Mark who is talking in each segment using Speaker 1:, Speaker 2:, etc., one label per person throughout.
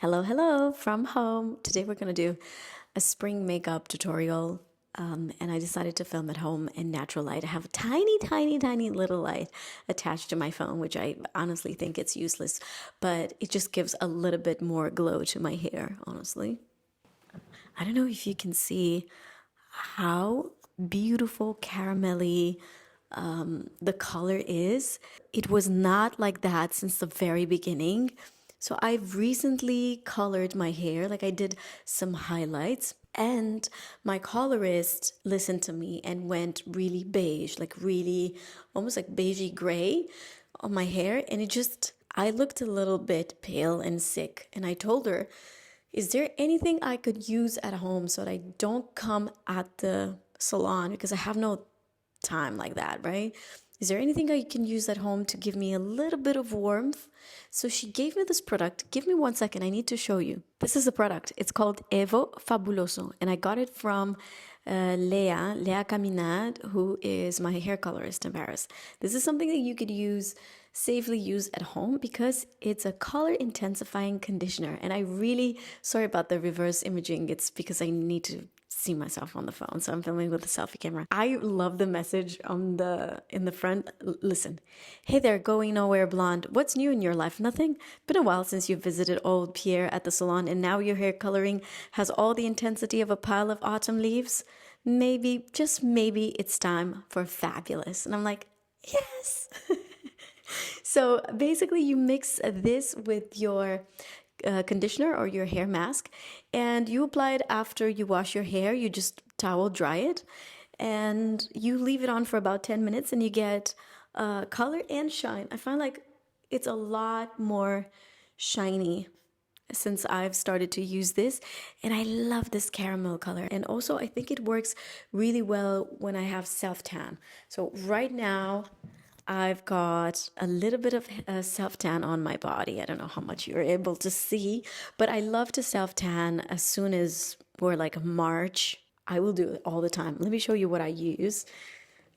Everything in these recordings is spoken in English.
Speaker 1: Hello, hello from home. Today we're going to do a spring makeup tutorial. And I decided to film at home in natural light. I have a tiny little light attached to my phone, which I honestly think it's useless, but it just gives a little bit more glow to my hair, honestly. I don't know if you can see how beautiful caramelly the color is. It was not like that since the very beginning. So I've recently colored my hair, like I did some highlights, and my colorist listened to me and went really beige, like really almost like beigey gray on my hair. And I looked a little bit pale and sick. And I told her, is there anything I could use at home so that I don't come at the salon because I have no time like that, right? Is there anything I can use at home to give me a little bit of warmth? So she gave me this product. Give me 1 second. I need to show you. This is the product. It's called Fabuloso. And I got it from Lea Caminad, who is my hair colorist in Paris. This is something that you could safely use at home because it's a color intensifying conditioner. And I really, sorry about the reverse imaging. It's because I need to see myself on the phone, so I'm filming with a selfie camera. I love the message in the front. Listen, hey there, going nowhere blonde. What's new in your life? Nothing? Been a while since you visited old Pierre at the salon, and now your hair coloring has all the intensity of a pile of autumn leaves. Maybe, just maybe, it's time for Fabulous. And I'm like, yes. So basically, you mix this with your conditioner or your hair mask, and you apply it after you wash your hair. You just towel dry it, and you leave it on for about 10 minutes, and you get color and shine. I find like it's a lot more shiny since I've started to use this, and I love this caramel color. And also I think it works really well when I have self-tan. So right now I've got a little bit of self-tan on my body. I don't know how much you're able to see, but I love to self-tan as soon as we're like March. I will do it all the time. Let me show you what I use.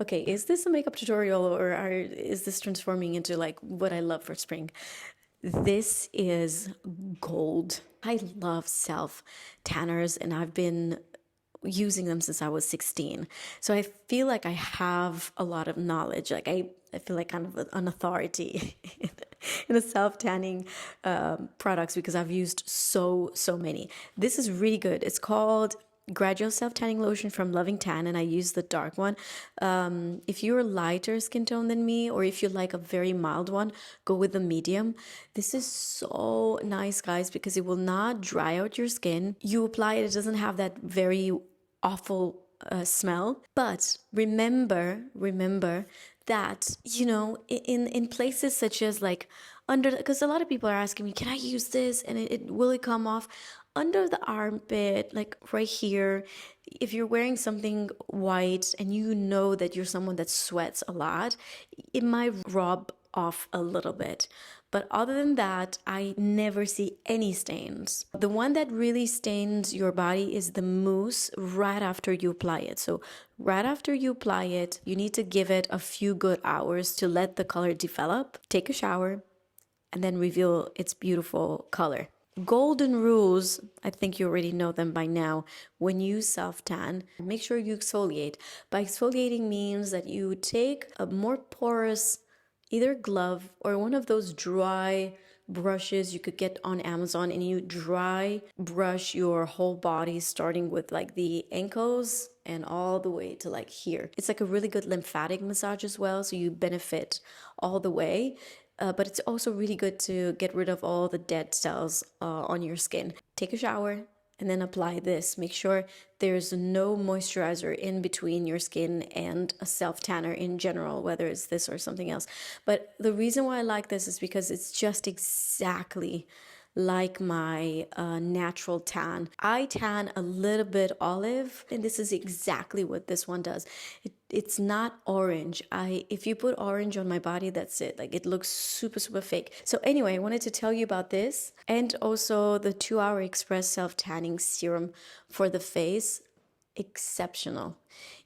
Speaker 1: Okay, is this a makeup tutorial or is this transforming into like what I love for spring? This is gold. I love self-tanners and I've been using them since I was 16. So I feel like I have a lot of knowledge. Like I feel like kind of an authority in the self-tanning products because I've used so many. This is really good. It's called Gradual Self-Tanning Lotion from Loving Tan, and I use the dark one. If you're lighter skin tone than me, or if you like a very mild one, go with the medium. This is so nice, guys, because it will not dry out your skin. You apply it, it doesn't have that very awful smell. But remember that, you know, in places such as like under, because a lot of people are asking me, can I use this and will it come off? Under the armpit, like right here, if you're wearing something white and you know that you're someone that sweats a lot, it might rub off a little bit. But other than that, I never see any stains. The one that really stains your body is the mousse right after you apply it. So right after you apply it, you need to give it a few good hours to let the color develop. Take a shower and then reveal its beautiful color. Golden rules, I think you already know them by now. When you self-tan, make sure you exfoliate. By exfoliating means that you take a more porous either glove or one of those dry brushes you could get on Amazon, and you dry brush your whole body starting with like the ankles and all the way to like here. It's like a really good lymphatic massage as well, so you benefit all the way. But it's also really good to get rid of all the dead cells on your skin. Take a shower and then apply this. Make sure there's no moisturizer in between your skin and a self-tanner in general, whether it's this or something else. But the reason why I like this is because it's just exactly like my natural tan. I tan a little bit olive, and this is exactly what this one does. It's not orange. If you put orange on my body, that's it. Like it looks super fake. So anyway, I wanted to tell you about this, and also the 2-hour express self-tanning serum for the face. Exceptional.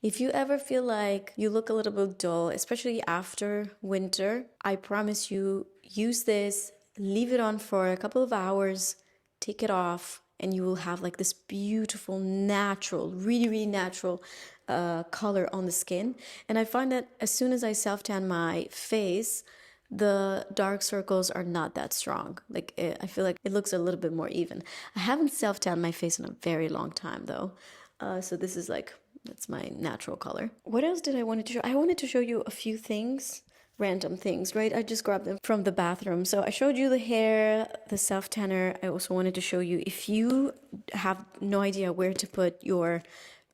Speaker 1: If you ever feel like you look a little bit dull, especially after winter, I promise you, use this, leave it on for a couple of hours, take it off, and you will have like this beautiful, natural, really, really natural color on the skin. And I find that as soon as I self-tan my face, the dark circles are not that strong. Like I feel like it looks a little bit more even. I haven't self-tanned my face in a very long time though. So this is like, that's my natural color. What else did I wanted to show? I wanted to show you a few things, random things, right? I just grabbed them from the bathroom. So I showed you the hair, the self-tanner. I also wanted to show you, if you have no idea where to put your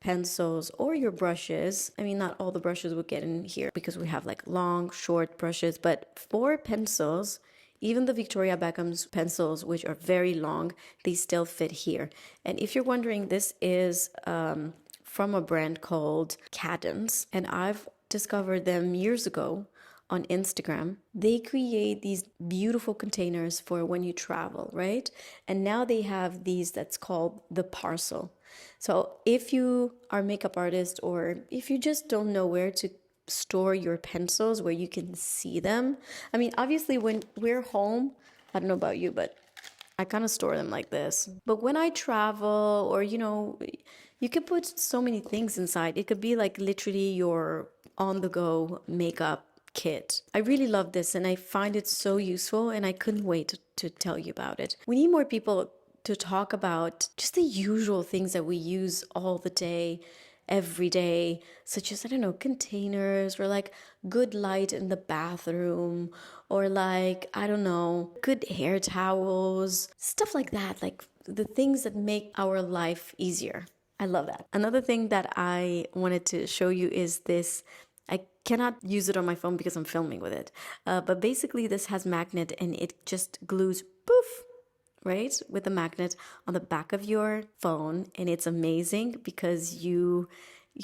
Speaker 1: pencils or your brushes. I mean, not all the brushes would get in here because we have like long, short brushes, but for pencils, even the Victoria Beckham's pencils, which are very long, they still fit here. And if you're wondering, this is from a brand called Cadence, and I've discovered them years ago on Instagram. They create these beautiful containers for when you travel, right? And now they have these that's called the Parcel. So if you are a makeup artist, or if you just don't know where to store your pencils where you can see them. I mean, obviously when we're home, I don't know about you, but I kind of store them like this. But when I travel, or, you know, you could put so many things inside. It could be like literally your on-the-go makeup kit. I really love this and I find it so useful, and I couldn't wait to tell you about it. We need more people to talk about just the usual things that we use all the day, every day, such as, I don't know, containers, or like good light in the bathroom, or like, I don't know, good hair towels, stuff like that, like the things that make our life easier. I love that. Another thing that I wanted to show you is this. I cannot use it on my phone because I'm filming with it. But basically this has magnet, and it just glues, poof, right, with the magnet on the back of your phone. And it's amazing because you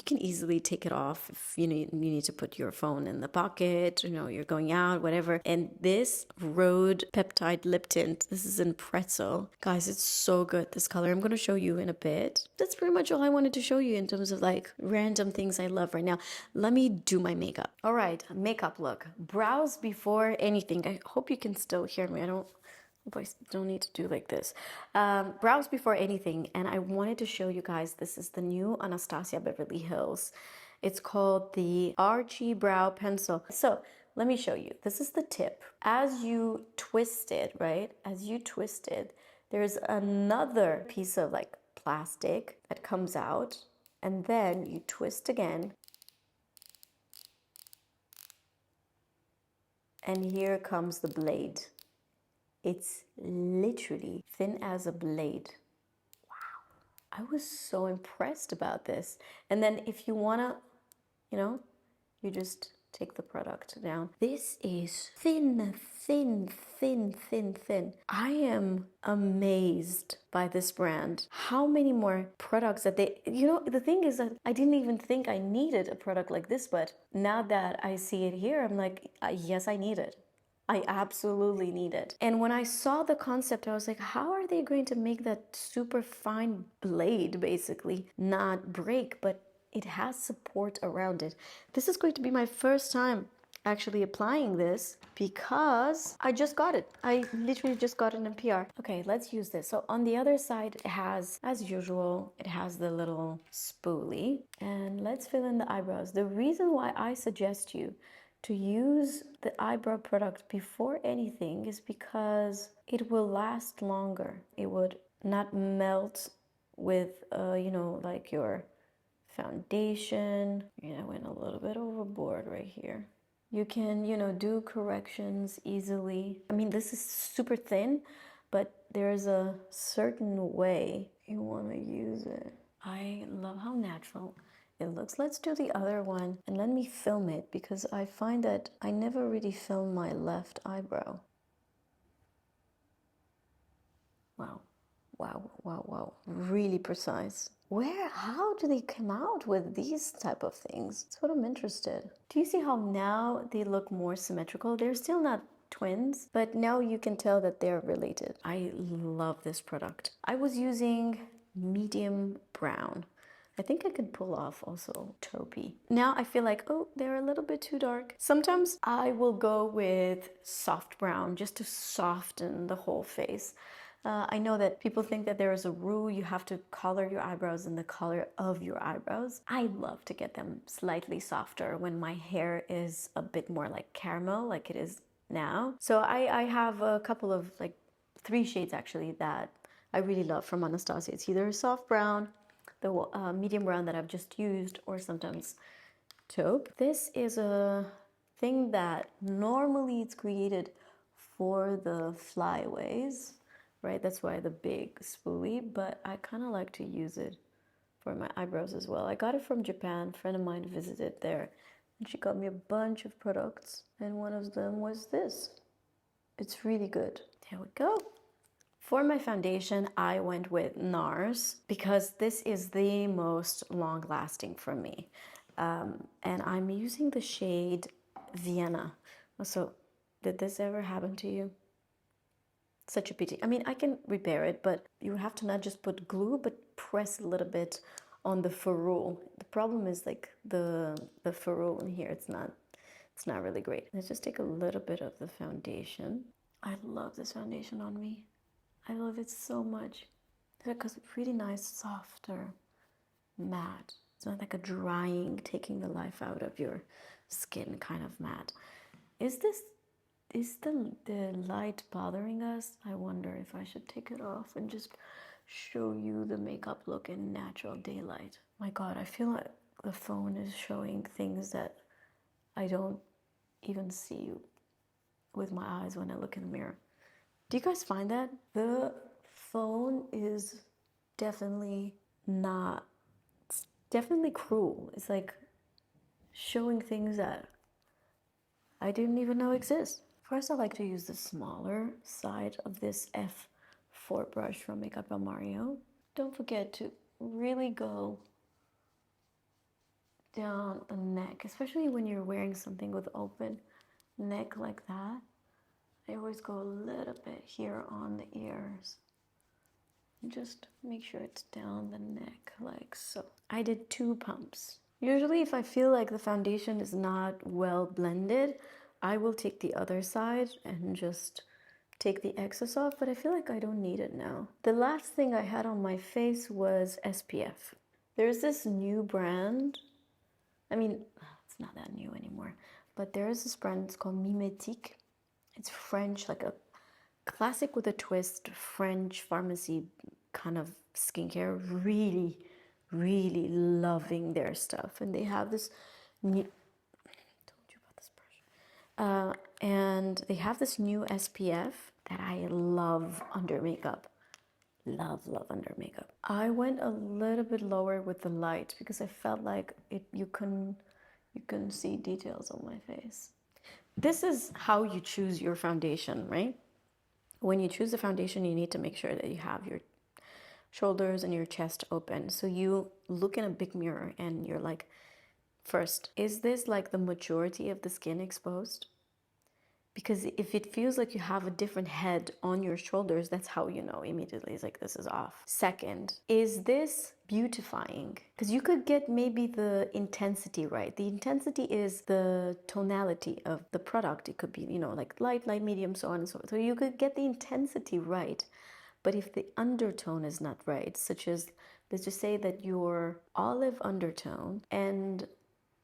Speaker 1: can easily take it off if you need to put your phone in the pocket, you know, you're going out, whatever. And this Rhode Peptide lip tint, this is in Pretzel. Guys, it's so good, this color. I'm going to show you in a bit. That's pretty much all I wanted to show you in terms of like random things I love right now. Let me do my makeup. All right, makeup look. Brows before anything. I hope you can still hear me. I don't need to do like this. Brows before anything. And I wanted to show you guys, this is the new Anastasia Beverly Hills. It's called the ArchiBrow pencil. So let me show you. This is the tip. As you twist it, right? As you twist it, there's another piece of like plastic that comes out. And then you twist again. And here comes the blade. It's literally thin as a blade. Wow. I was so impressed about this. And then if you wanna, you know, you just take the product down. This is thin, thin, thin, thin, thin. I am amazed by this brand. How many more products that they, you know, the thing is that I didn't even think I needed a product like this, but now that I see it here, I'm like, yes, I need it. I absolutely need it. And when I saw the concept, I was like, how are they going to make that super fine blade basically not break, but it has support around it? This is going to be my first time actually applying this because I just got it. I literally just got it in PR. Okay, let's use this. So on the other side, it has, as usual, it has the little spoolie. And let's fill in the eyebrows. The reason why I suggest you to use the eyebrow product before anything is because it will last longer. It would not melt with, you know, like your foundation. I went a little bit overboard right here. You can, you know, do corrections easily. I mean, this is super thin, but there's a certain way you want to use it. I love how natural it looks. Let's do the other one and let me film it because I find that I never really film my left eyebrow. Wow, wow, wow, wow. Really precise. How do they come out with these type of things? That's what I'm interested. Do you see how now they look more symmetrical? They're still not twins, but now you can tell that they're related. I love this product. I was using medium brown. I think I could pull off also taupey. Now I feel like, oh, they're a little bit too dark. Sometimes I will go with soft brown just to soften the whole face. I know that people think that there is a rule, you have to color your eyebrows in the color of your eyebrows. I love to get them slightly softer when my hair is a bit more like caramel, like it is now. So I have a couple of, like 3 shades actually, that I really love from Anastasia. It's either a soft brown, the medium brown that I've just used, or sometimes taupe. This is a thing that normally it's created for the flyaways, right? That's why the big spoolie, but I kind of like to use it for my eyebrows as well. I got it from Japan. A friend of mine visited there and she got me a bunch of products, and one of them was this. It's really good. There we go. For my foundation, I went with NARS because this is the most long lasting for me. And I'm using the shade Vienna. So, did this ever happen to you? Such a pity. I mean, I can repair it, but you have to not just put glue, but press a little bit on the ferrule. The problem is like the ferrule in here. It's not really great. Let's just take a little bit of the foundation. I love this foundation on me. I love it so much because it's really nice, softer, matte. It's not like a drying, taking the life out of your skin kind of matte. Is the light bothering us? I wonder if I should take it off and just show you the makeup look in natural daylight. My God, I feel like the phone is showing things that I don't even see with my eyes when I look in the mirror. Do you guys find that? The phone is definitely not, it's definitely cruel. It's like showing things that I didn't even know exist. First, I like to use the smaller side of this F4 brush from Makeup by Mario. Don't forget to really go down the neck, especially when you're wearing something with open neck like that. I always go a little bit here on the ears. Just make sure it's down the neck like so. I did 2 pumps. Usually if I feel like the foundation is not well blended, I will take the other side and just take the excess off, but I feel like I don't need it now. The last thing I had on my face was SPF. There's this new brand. I mean, it's not that new anymore, but there is this brand, it's called Mimetique. It's French, like a classic with a twist, French pharmacy kind of skincare. Really, really loving their stuff. And they have this new, told you about this brush. And they have this new SPF that I love under makeup. Love under makeup. I went a little bit lower with the light because I felt like you couldn't see details on my face. This is how you choose your foundation, right? When you choose the foundation, you need to make sure that you have your shoulders and your chest open. So you look in a big mirror and you're like, first, is this like the majority of the skin exposed? Because if it feels like you have a different head on your shoulders, that's how you know immediately. It's like, this is off. Second, is this beautifying? Because you could get maybe the intensity right. The intensity is the tonality of the product. It could be, like light, medium, so on and so forth. So you could get the intensity right. But if the undertone is not right, such as, let's just say that your olive undertone and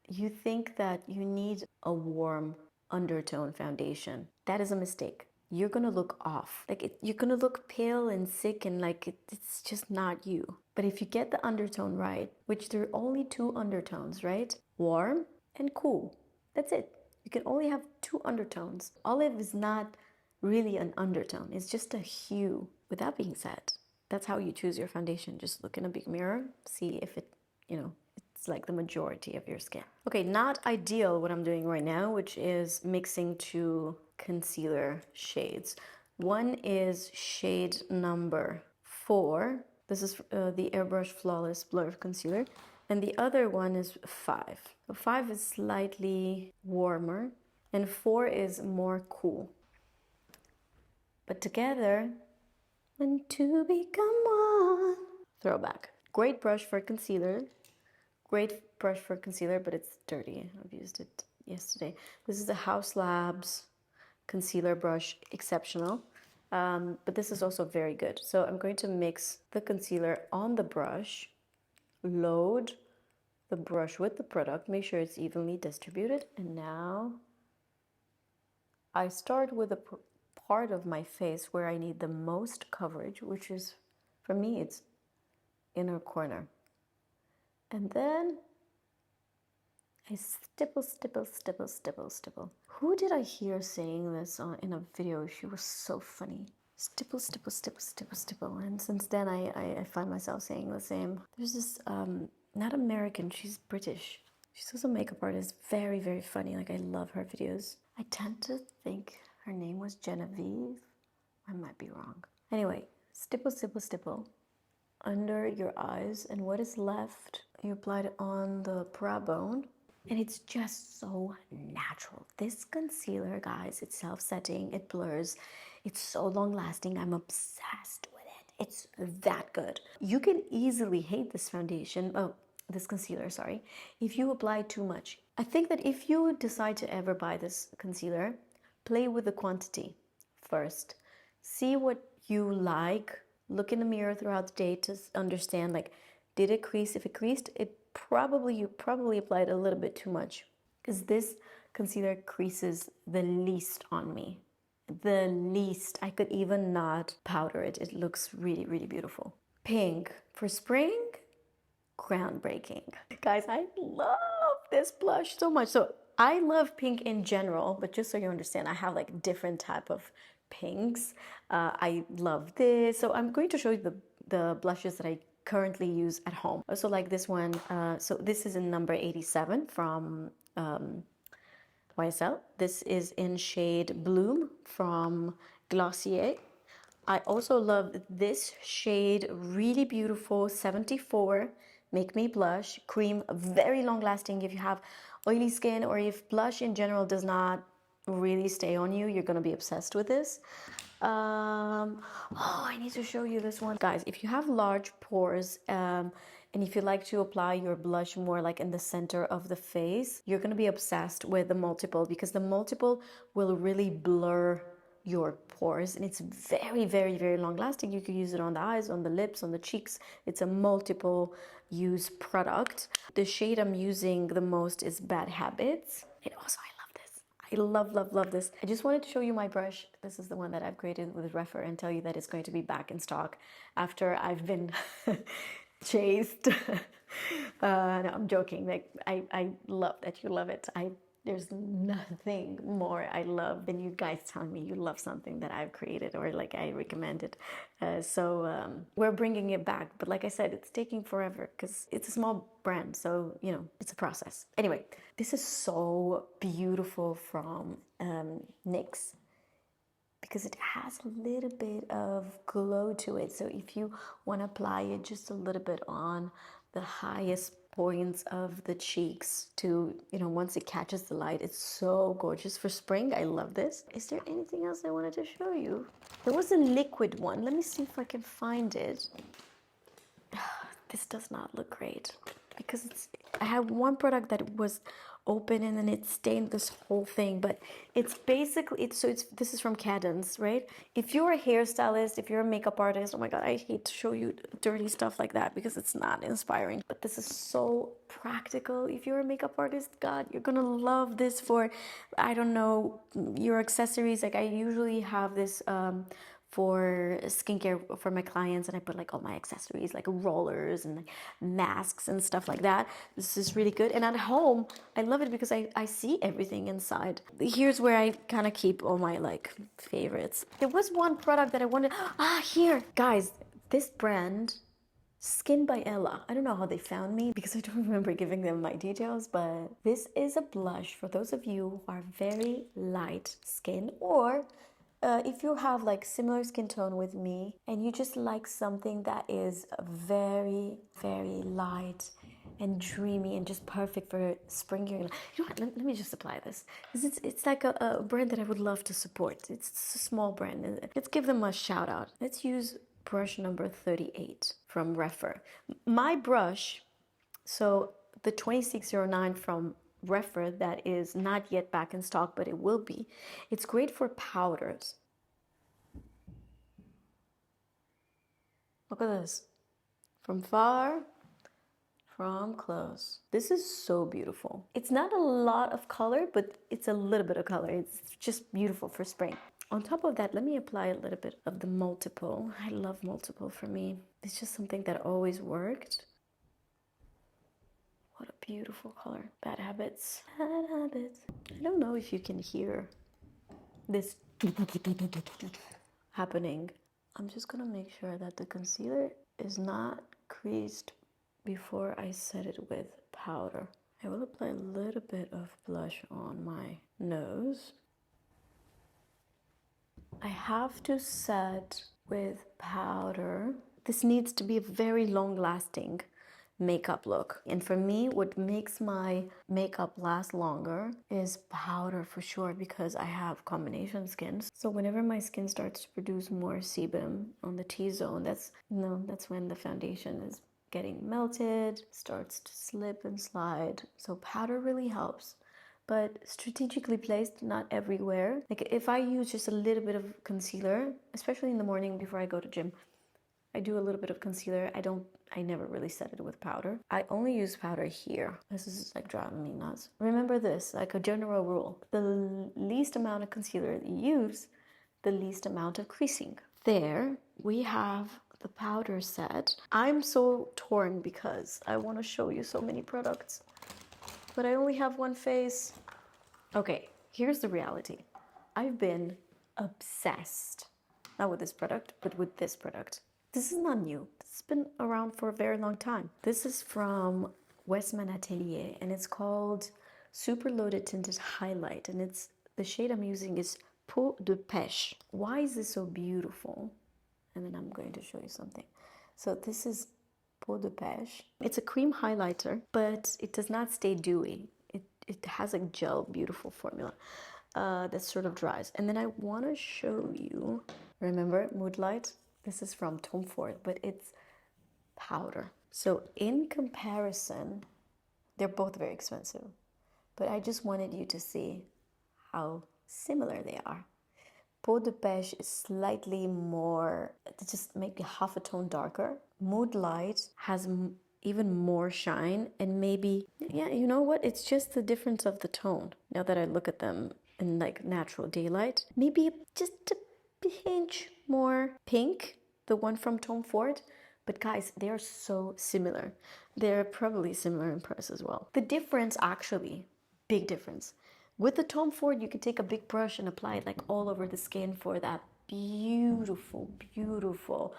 Speaker 1: you think that you need a warm undertone foundation, that is a mistake. You're gonna look off. You're gonna look pale and sick and like it's just not you. But if you get the undertone right, which there are only 2 undertones, right? Warm and cool. That's it. You can only have 2 undertones. Olive is not really an undertone. It's just a hue. With that being said, that's how you choose your foundation. Just look in a big mirror, see if it, it's like the majority of your skin. Okay, not ideal what I'm doing right now, which is mixing 2 concealer shades. One is shade number 4. This is the Airbrush Flawless Blur Concealer. And the other one is 5. So 5 is slightly warmer and 4 is more cool. But together, when 2 become 1. Throwback. Great brush for concealer. Great brush for concealer, but it's dirty. I've used it yesterday. This is the Haus Labs concealer brush, exceptional. but this is also very good. So I'm going to mix the concealer on the brush, load the brush with the product, make sure it's evenly distributed, and now I start with the part of my face where I need the most coverage, which is, for me, it's inner corner. And then I stipple, stipple, stipple, stipple, stipple. Who did I hear saying this in a video? She was so funny. Stipple, stipple, stipple, stipple, stipple. And since then, I find myself saying the same. There's this, not American, she's British. She's also a makeup artist. Very, very funny. Like, I love her videos. I tend to think her name was Genevieve. I might be wrong. Anyway, stipple, stipple, stipple under your eyes, and what is left, you apply it on the brow bone, and it's just so natural. This concealer, guys, it's self-setting, it blurs, it's so long-lasting. I'm obsessed with it. It's that good. You can easily hate this foundation, this concealer, sorry, if you apply too much. I think that if you decide to ever buy this concealer, play with the quantity first. See what you like. Look in the mirror throughout the day to understand, like, did it crease? If it creased, you probably applied a little bit too much, because this concealer creases the least on me. The least. I could even not powder it. It looks really, really beautiful. Pink for spring, groundbreaking. Guys, I love this blush so much. So I love pink in general, but just so you understand, I have like different type of pinks. I love this. So I'm going to show you the blushes that I currently use at home. Also like this one. So this is in number 87 from YSL. This is in shade Bloom from Glossier. I also love this shade, really beautiful, 74, Make Me Blush, cream, very long lasting. If you have oily skin or if blush in general does not really stay on you, you're gonna be obsessed with this. Oh, I need to show you this one. Guys, if you have large pores, and if you like to apply your blush more like in the center of the face, you're gonna be obsessed with the multiple, because the multiple will really blur your pores, and it's very, very, very long lasting. You can use it on the eyes, on the lips, on the cheeks. It's a multiple use product. The shade I'm using the most is Bad Habits. And also I love this. I love this. I just wanted to show you my brush. This is the one that I've created with Refer, and tell you that it's going to be back in stock after I've been chased. No, I'm joking. Like, I love that you love it. There's nothing more I love than you guys telling me you love something that I've created or like I recommended. So we're bringing it back. But like I said, it's taking forever because it's a small brand. So, you know, it's a process. Anyway, this is so beautiful from NYX, because it has a little bit of glow to it. So if you want to apply it just a little bit on the highest points of the cheeks to, you know, once it catches the light, it's so gorgeous for spring. I love this. Is there anything else I wanted to show you? There was a liquid one. Let me see if I can find it. This does not look great because I have one product that was open and then it stained this whole thing, but it's basically, this is from Cadence, right? If you're a hairstylist, if you're a makeup artist, oh my god, I hate to show you dirty stuff like that because it's not inspiring, but this is so practical. If you're a makeup artist, god, you're gonna love this for, I don't know, your accessories. Like I usually have this for skincare for my clients, and I put like all my accessories like rollers and like masks and stuff like that. This is really good. And at home I love it because I see everything inside. Here's where I kind of keep all my like favorites. There was one product that I wanted, here guys, this brand Skin by Ella. I don't know how they found me because I don't remember giving them my details, but this is a blush for those of you who are very light skin, or if you have like similar skin tone with me and you just like something that is very, very light and dreamy and just perfect for spring. You know what, let me just apply this. It's like a brand that I would love to support. It's a small brand. Let's give them a shout out. Let's use brush number 38 from Refer. My brush, so the 2609 from Refer, that is not yet back in stock, but it will be. It's great for powders. Look at this. From far, from close. This is so beautiful. It's not a lot of color, but it's a little bit of color. It's just beautiful for spring. On top of that, let me apply a little bit of the multiple. I love multiple for me. It's just something that always worked. What a beautiful color. Bad habits. Bad habits. I don't know if you can hear this happening. I'm just gonna make sure that the concealer is not creased before I set it with powder. I will apply a little bit of blush on my nose. I have to set with powder. This needs to be a very long-lasting makeup look. And for me, what makes my makeup last longer is powder for sure, because I have combination skins. So whenever my skin starts to produce more sebum on the T-zone, that's when the foundation is getting melted, starts to slip and slide. So powder really helps, but strategically placed, not everywhere. Like if I use just a little bit of concealer, especially in the morning before I go to gym, I do a little bit of concealer. I never really set it with powder. I only use powder here. This is like driving me nuts. Remember this, like a general rule. The least amount of concealer that you use, the least amount of creasing. There we have the powder set. I'm so torn because I want to show you so many products, but I only have one face. Okay, here's the reality. I've been obsessed, not with this product, but with this product. This is not new. This has been around for a very long time. This is from Westman Atelier, and it's called Super Loaded Tinted Highlight, and the shade I'm using is Peau de Pêche. Why is this so beautiful? And then I'm going to show you something. So this is Peau de Pêche. It's a cream highlighter, but it does not stay dewy. It has a gel, beautiful formula that sort of dries. And then I want to show you, remember Moodlight? This is from Tom Ford, but it's powder. So in comparison, they're both very expensive, but I just wanted you to see how similar they are. Peau de Pêche is slightly more, just maybe half a tone darker. Moodlight has even more shine, and maybe, yeah, you know what? It's just the difference of the tone. Now that I look at them in like natural daylight, maybe just a pinch more pink, the one from Tom Ford. But guys, they are so similar. They're probably similar in price as well. The difference, actually, big difference. With the Tom Ford, you can take a big brush and apply it like all over the skin for that beautiful, beautiful,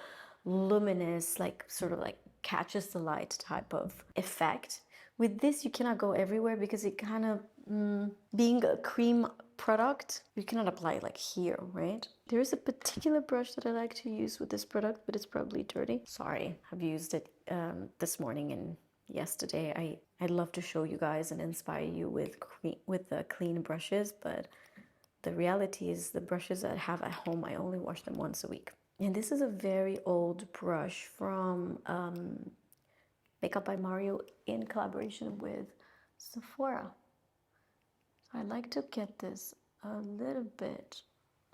Speaker 1: luminous, like sort of like catches the light type of effect. With this, you cannot go everywhere because it kind of, being a cream product, you cannot apply it like here, right? There is a particular brush that I like to use with this product, but it's probably dirty. Sorry, I've used it this morning and yesterday. I'd love to show you guys and inspire you with clean brushes, but the reality is the brushes that I have at home, I only wash them once a week. And this is a very old brush from Makeup by Mario in collaboration with Sephora. So I like to get this a little bit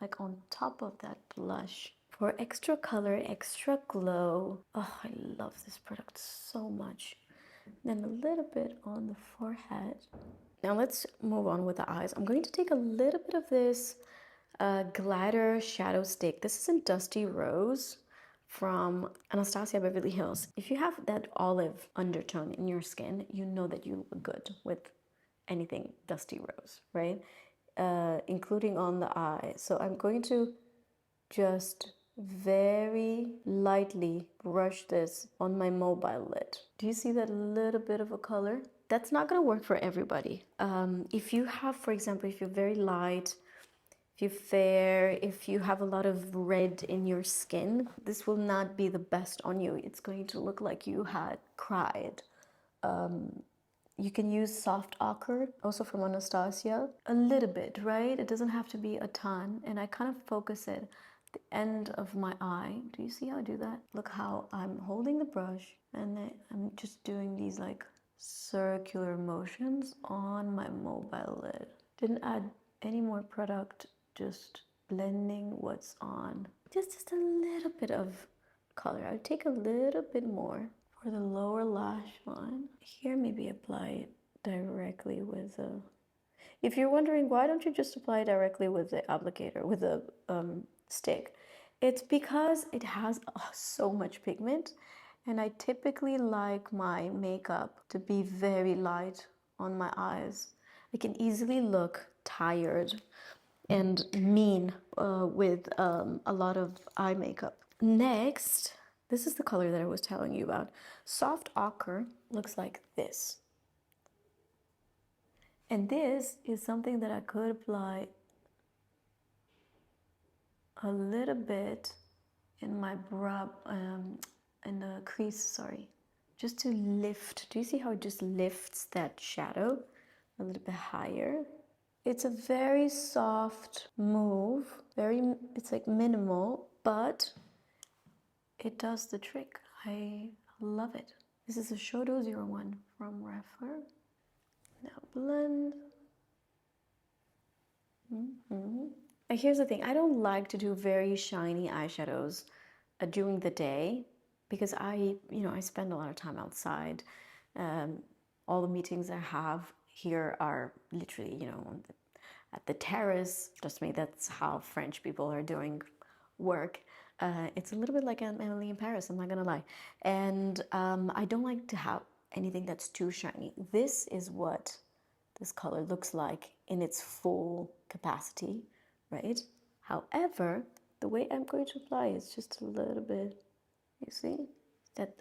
Speaker 1: like on top of that blush for extra color, extra glow. Oh, I love this product so much. Then a little bit on the forehead. Now let's move on with the eyes. I'm going to take a little bit of this glitter shadow stick. This is in Dusty Rose from Anastasia Beverly Hills. If you have that olive undertone in your skin, you know that you look good with anything Dusty Rose, right? Including on the eye. So I'm going to just very lightly brush this on my mobile lid. Do you see that little bit of a color? That's not gonna work for everybody. If you have, for example, if you're very light, if you're fair, if you have a lot of red in your skin, this will not be the best on you. It's going to look like you had cried. You can use soft ochre, also from Anastasia. A little bit, right? It doesn't have to be a ton. And I kind of focus it at the end of my eye. Do you see how I do that? Look how I'm holding the brush and then I'm just doing these like circular motions on my mobile lid. Didn't add any more product, just blending what's on. Just a little bit of color. I'll take a little bit more for the lower lash line. Here, maybe apply it directly with a... If you're wondering, why don't you just apply it directly with the applicator, with the stick? It's because it has so much pigment, and I typically like my makeup to be very light on my eyes. I can easily look tired and mean with a lot of eye makeup. Next, this is the color that I was telling you about. Soft ochre looks like this. And this is something that I could apply a little bit in my brow, in the crease, sorry. Just to lift. Do you see how it just lifts that shadow a little bit higher? It's a very soft move. It's like minimal, but it does the trick. I love it. This is a Shodo 01 from Refer. Now blend. And here's the thing, I don't like to do very shiny eyeshadows during the day because I spend a lot of time outside. All the meetings I have here are literally, at the terrace. Trust me, that's how French people are doing work. It's a little bit like Emily in Paris, I'm not gonna lie. And I don't like to have anything that's too shiny. This is what this color looks like in its full capacity, right? However, the way I'm going to apply is just a little bit, you see? That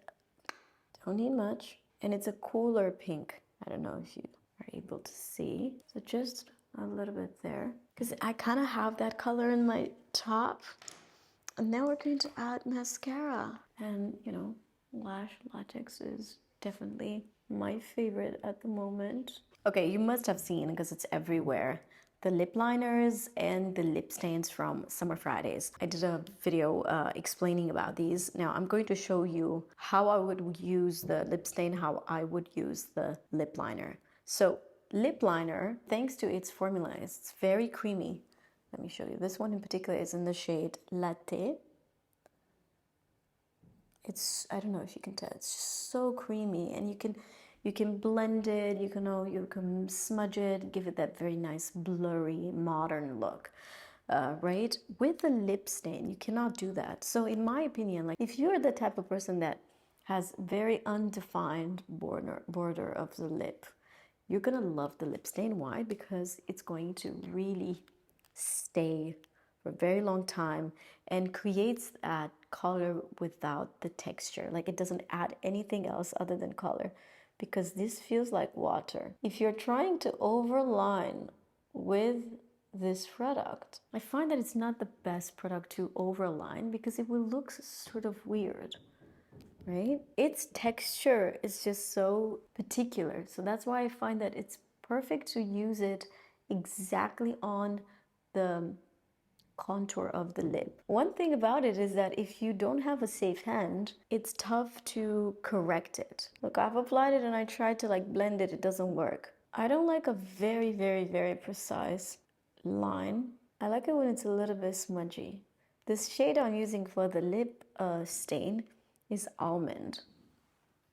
Speaker 1: don't need much. And it's a cooler pink. I don't know if you are able to see. So just a little bit there. Because I kind of have that color in my top. And now we're going to add mascara. And, lash latex is definitely my favorite at the moment. Okay, you must have seen, because it's everywhere, the lip liners and the lip stains from Summer Fridays. I did a video explaining about these. Now I'm going to show you how I would use the lip stain, how I would use the lip liner. So lip liner, thanks to its formula, it's very creamy. Let me show you. This one in particular is in the shade Latte. It's, I don't know if you can tell, it's just so creamy, and you can blend it, you can smudge it, give it that very nice blurry modern look, right? With the lip stain, you cannot do that. So in my opinion, like if you're the type of person that has very undefined border of the lip, you're gonna love the lip stain. Why? Because it's going to really stay for a very long time and creates that color without the texture. Like it doesn't add anything else other than color, because this feels like water. If you're trying to overline with this product, I find that it's not the best product to overline because it will look sort of weird, right? Its texture is just so particular. So that's why I find that it's perfect to use it exactly on the contour of the lip. One thing about it is that if you don't have a safe hand, it's tough to correct it. Look, I've applied it and I tried to like blend it, it doesn't work. I don't like a very, very, very precise line. I like it when it's a little bit smudgy. This shade I'm using for the lip stain is Almond.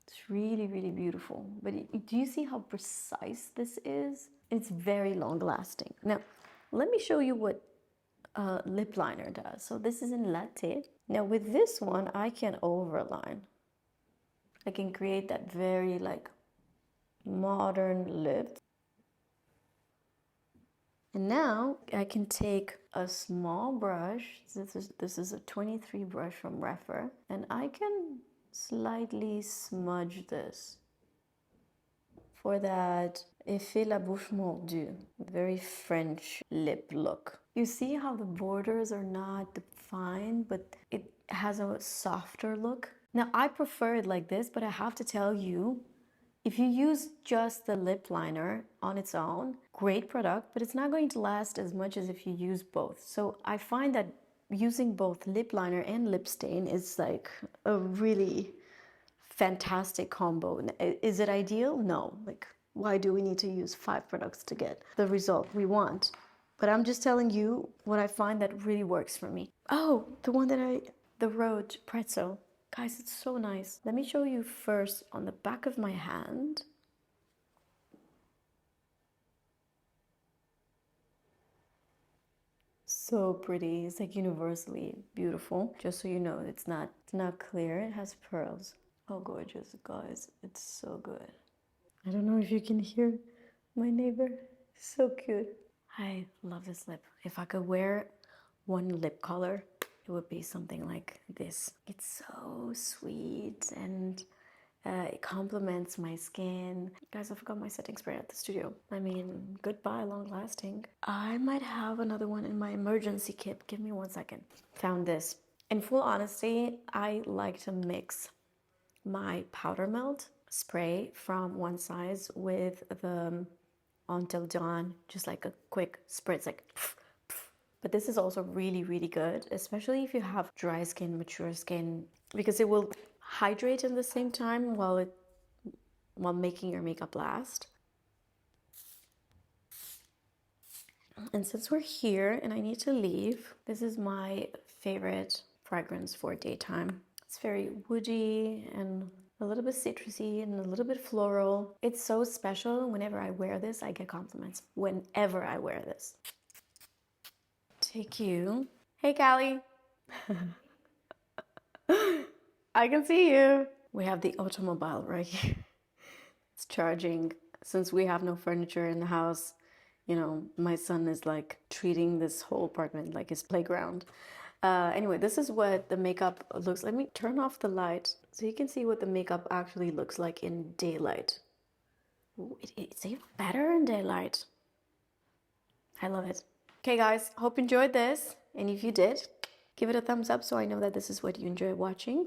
Speaker 1: It's really, really beautiful. But do you see how precise this is? It's very long lasting. Now, let me show you what lip liner does. So this is in Latte. Now with this one, I can overline. I can create that very like modern lip. And now I can take a small brush. This is a 23 brush from Refer, and I can slightly smudge this for that effet la bouche mordue, very French lip look. You see how the borders are not defined, but it has a softer look. Now I prefer it like this, but I have to tell you, if you use just the lip liner on its own, great product, but it's not going to last as much as if you use both. So I find that using both lip liner and lip stain is like a really fantastic combo. Is it ideal? No. Like, why do we need to use 5 products to get the result we want? But I'm just telling you what I find that really works for me. Oh, the Rhode Pretzel. Guys, it's so nice. Let me show you first on the back of my hand. So pretty. It's like universally beautiful. Just so you know, it's not clear. It has pearls. Oh, gorgeous, guys. It's so good. I don't know if you can hear my neighbor. So cute. I love this lip. If I could wear one lip color, it would be something like this. It's so sweet and it complements my skin. Guys, I forgot my setting spray at the studio. I mean, goodbye, long lasting. I might have another one in my emergency kit. Give me 1 second. Found this. In full honesty, I like to mix my powder melt spray from one size with the Until Dawn, just like a quick spritz, like pff, pff. But this is also really, really good, especially if you have dry skin, mature skin, because it will hydrate in the same time while making your makeup last. And since we're here and I need to leave, this is my favorite fragrance for daytime. It's very woody and a little bit citrusy and a little bit floral. It's so special. Whenever I wear this, I get compliments. Whenever I wear this. Take you. Hey, Callie. I can see you. We have the automobile right here. It's charging. Since we have no furniture in the house, you know, my son is like treating this whole apartment like his playground. Anyway, this is what the makeup looks. Let me turn off the light so you can see what the makeup actually looks like in daylight. Ooh, it's even better in daylight. I love it. Okay, guys, hope you enjoyed this. And if you did, give it a thumbs up so I know that this is what you enjoy watching.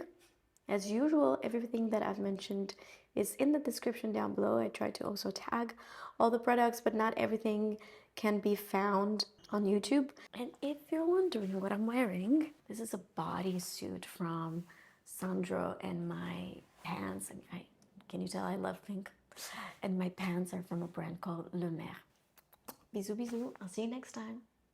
Speaker 1: As usual, everything that I've mentioned is in the description down below. I try to also tag all the products, but not everything can be found on YouTube. And if you're wondering what I'm wearing, this is a bodysuit from Sandro, and my pants, and can you tell I love pink? And my pants are from a brand called Le Mer. Bisous, bisous. I'll see you next time.